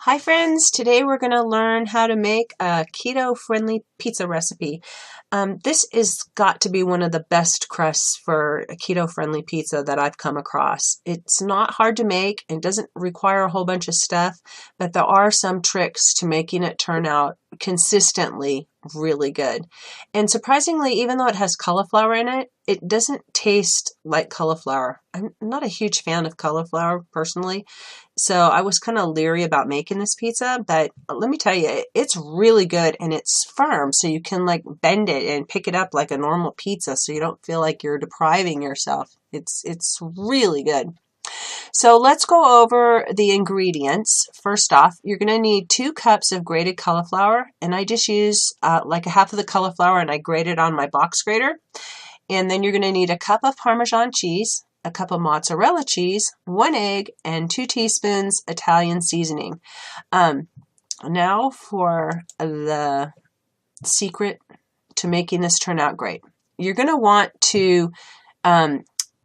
Hi friends, today we're going to learn how to make a keto-friendly pizza recipe. This is got to be one of the best crusts for a keto-friendly pizza that I've come across. It's not hard to make and doesn't require a whole bunch of stuff, but there are some tricks to making it turn out consistently really good. And surprisingly, even though it has cauliflower in it, it doesn't taste like cauliflower. I'm not a huge fan of cauliflower personally, so I was kind of leery about making this pizza, but let me tell you, it's really good and it's firm, so you can like bend it and pick it up like a normal pizza so you don't feel like you're depriving yourself. It's really good. So let's go over the ingredients. First off, you're going to need 2 cups of grated cauliflower, and I just use like a half of the cauliflower and I grate it on my box grater. And then you're going to need a cup of Parmesan cheese, a cup of mozzarella cheese, 1 egg, and 2 teaspoons Italian seasoning. Now for the secret to making this turn out great. You're going to want to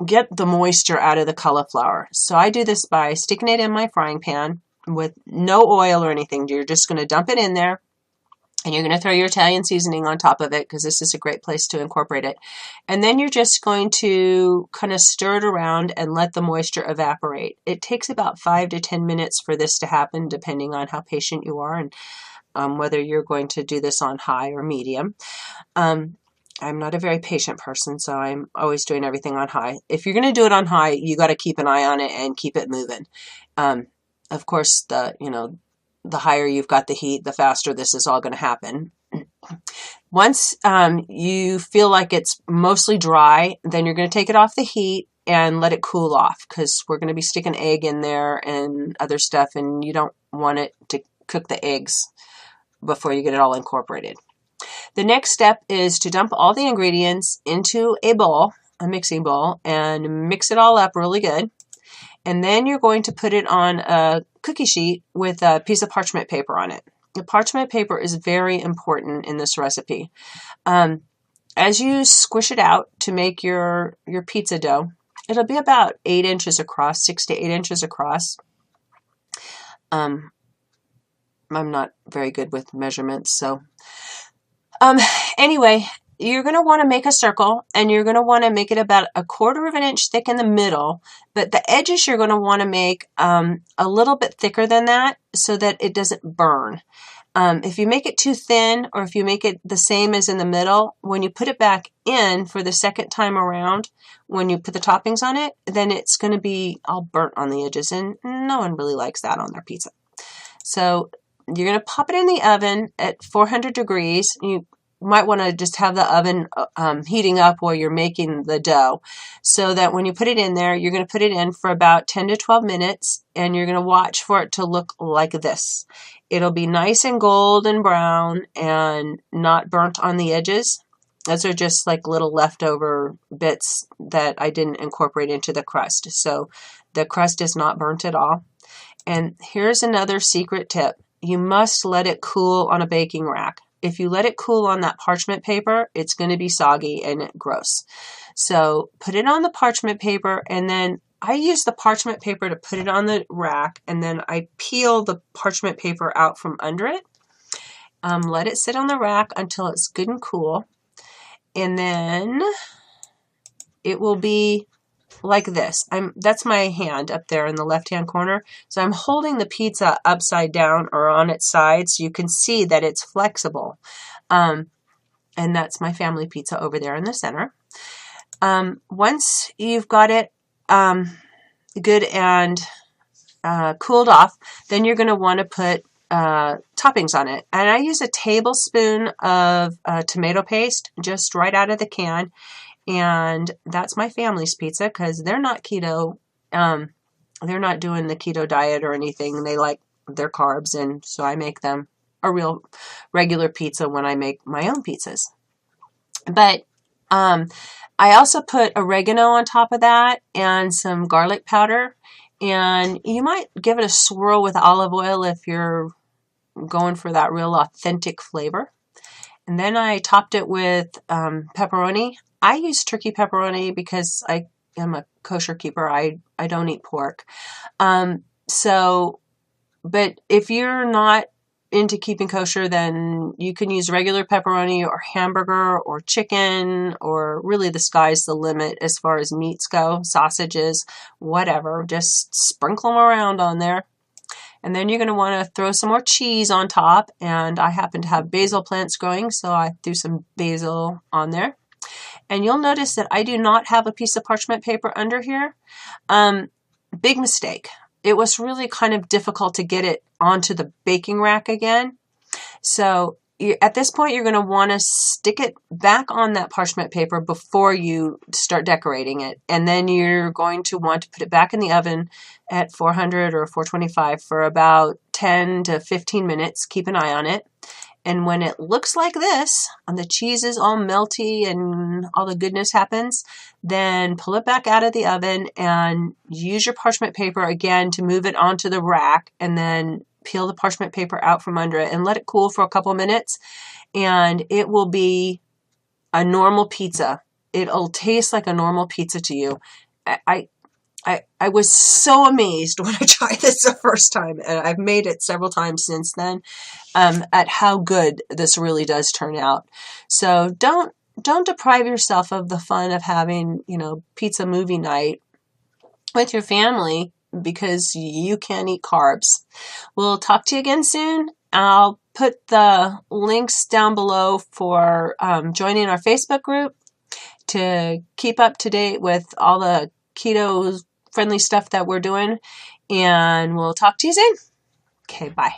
get the moisture out of the cauliflower. So I do this by sticking it in my frying pan with no oil or anything. You're just going to dump it in there. And you're going to throw your Italian seasoning on top of it because this is a great place to incorporate it. And then you're just going to kind of stir it around and let the moisture evaporate. It takes about 5 to 10 minutes for this to happen, depending on how patient you are and whether you're going to do this on high or medium. I'm not a very patient person, so I'm always doing everything on high. If you're going to do it on high, you got to keep an eye on it and keep it moving. Of course, the higher you've got the heat, the faster this is all going to happen. Once you feel like it's mostly dry, then you're going to take it off the heat and let it cool off because we're going to be sticking egg in there and other stuff, and you don't want it to cook the eggs before you get it all incorporated. The next step is to dump all the ingredients into a bowl, a mixing bowl, and mix it all up really good. And then you're going to put it on a cookie sheet with a piece of parchment paper on it. The parchment paper is very important in this recipe. As you squish it out to make your pizza dough, it'll be about 8 inches across, 6 to 8 inches across. I'm not very good with measurements, so anyway, you're going to want to make a circle, and you're going to want to make it about 1/4 of an inch thick in the middle, but the edges you're going to want to make a little bit thicker than that so that it doesn't burn. If you make it too thin, or if you make it the same as in the middle, when you put it back in for the second time around, when you put the toppings on it, then it's going to be all burnt on the edges, and no one really likes that on their pizza. So you're going to pop it in the oven at 400 degrees. You might want to just have the oven heating up while you're making the dough so that when you put it in there, you're going to put it in for about 10 to 12 minutes, and you're going to watch for it to look like this. It'll be nice and golden brown and not burnt on the edges. Those are just like little leftover bits that I didn't incorporate into the crust. So the crust is not burnt at all. And here's another secret tip. You must let it cool on a baking rack. If you let it cool on that parchment paper, it's going to be soggy and gross. So put it on the parchment paper, and then I use the parchment paper to put it on the rack, and then I peel the parchment paper out from under it. Let it sit on the rack until it's good and cool, and then it will be like this. That's my hand up there in the left-hand corner. So I'm holding the pizza upside down or on its side so you can see that it's flexible. And that's my family pizza over there in the center. Once you've got it good and cooled off, then you're going to want to put toppings on it. And I use a tablespoon of tomato paste just right out of the can. And that's my family's pizza because they're not keto. They're not doing the keto diet or anything. They like their carbs, and so I make them a real regular pizza when I make my own pizzas. But I also put oregano on top of that and some garlic powder. And you might give it a swirl with olive oil if you're going for that real authentic flavor. And then I topped it with pepperoni. I use turkey pepperoni because I am a kosher keeper. I don't eat pork. So But if you're not into keeping kosher, then you can use regular pepperoni or hamburger or chicken, or really the sky's the limit as far as meats go, sausages, whatever. Just sprinkle them around on there. And then you're going to want to throw some more cheese on top. And I happen to have basil plants growing, so I threw some basil on there. And you'll notice that I do not have a piece of parchment paper under here. Big mistake. It was really kind of difficult to get it onto the baking rack again. So at this point, you're going to want to stick it back on that parchment paper before you start decorating it. And then you're going to want to put it back in the oven at 400 or 425 for about 10 to 15 minutes. Keep an eye on it. And when it looks like this, and the cheese is all melty and all the goodness happens, then pull it back out of the oven and use your parchment paper again to move it onto the rack, and then peel the parchment paper out from under it and let it cool for a couple minutes, and it will be a normal pizza. It'll taste like a normal pizza to you. I was so amazed when I tried this the first time, and I've made it several times since then, at how good this really does turn out. So don't deprive yourself of the fun of having, pizza movie night with your family because you can't eat carbs. We'll talk to you again soon. I'll put the links down below for joining our Facebook group to keep up to date with all the keto friendly stuff that we're doing, and we'll talk to you soon. Okay, bye.